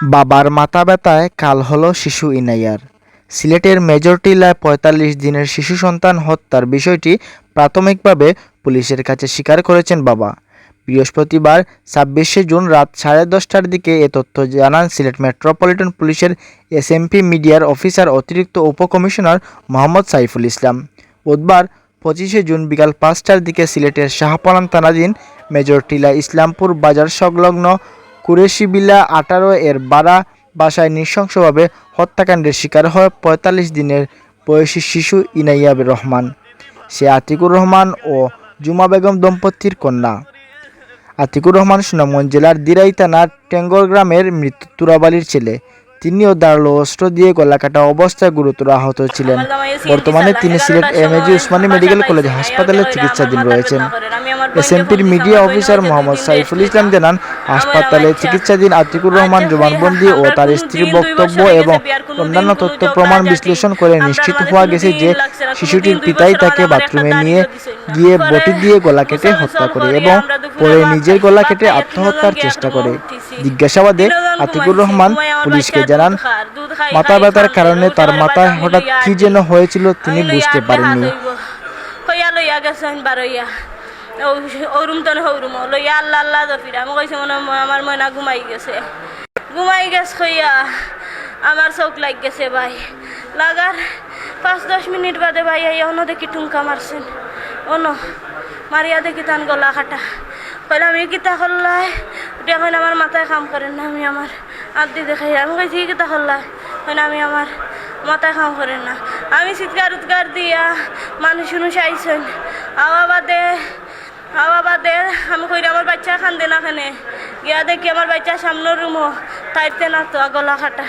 বাবার মাথা ব্যথায় কাল হলো শিশু ইনাইয়ার। সিলেটের মেজর টিলায় ৪৫ দিনের শিশু সন্তান হত্যার বিষয়টি প্রাথমিকভাবে পুলিশের কাছে স্বীকার করেছেন বাবা। বৃহস্পতিবার ২৬শে জুন রাত ১০:৩০টার দিকে এ তথ্য জানান সিলেট মেট্রোপলিটন পুলিশের এসএমপি মিডিয়ার অফিসার অতিরিক্ত উপকমিশনার মোহাম্মদ সাইফুল ইসলাম। বুধবার ২৫শে জুন বিকাল ৫টার দিকে সিলেটের শাহপরান থানাধীন মেজর টিলা ইসলামপুর বাজার সংলগ্ন কুরেশিবিলা ১৮ এর বাড়া বাসায় নৃশংসভাবে হত্যাকাণ্ডের শিকার হয় ৪৫ দিনের বয়সী শিশু ইনাইয়া রহমান। সে আতিকুর রহমান ও জুমা বেগম দম্পতির কন্যা। আতিকুর রহমান সুনামগঞ্জ জেলার দিরাই থানার টেঙ্গর গ্রামের মৃত তুরাবালির ছেলে। তিনিও ধারালো অস্ত্র দিয়ে গলাকাটা অবস্থায় গুরুতর আহত ছিলেন। বর্তমানে তিনি Sylhet MAG Usmani medical college হাসপাতালে চিকিৎসাধীন রয়েছেন। এসএমপির মিডিয়া অফিসার মোহাম্মদ সাইফুল ইসলাম জানান, হাসপাতালে চিকিৎসাধীন আতিকুর রহমান জবানবন্দি ও তার স্ত্রীর বক্তব্য এবং অন্যান্য তথ্য প্রমাণ বিশ্লেষণ করে নিশ্চিত হওয়া গেছে যে শিশুটির পিতাই তাকে বাথরুমে নিয়ে গিয়ে বটি দিয়ে গলা কেটে হত্যা করে এবং পরে নিজের গলা কেটে আত্মহত্যার চেষ্টা করে। জিজ্ঞাসাবাদে আতিকুর রহমান পুলিশকে জানান, মাথা ব্যথার কারণে তার মাথায় হঠাৎ কি যেন হয়েছিল তিনি বুঝতে পারেননি। আমার ময়না ঘুমাই গেছে হইয়া আমার চোখ লাগ গেছে ভাই। লাগার ৫-১০ মিনিট বাদে ভাই অন্য দেখি টুমকা মারছেন। অন্য মারিয়া দেখি তান গলা কাটা। কইলে আমি কিতা করলাই এখন আমার মাথায় কাম করেন না। আমি আমার আদি দেখাই আমি কইছি কিতা করলাই আমি আমার মাথায় কাম করেন না। আমি চিৎকার উৎকার দিয়া মানুষ আইছেন আওয়া বাদে আমি কইরা আমার বাচ্চা খান্দে না খানে গিয়া দেখি আমার বাচ্চা সামনের রুমও তাইতে না তো গলা কাটা।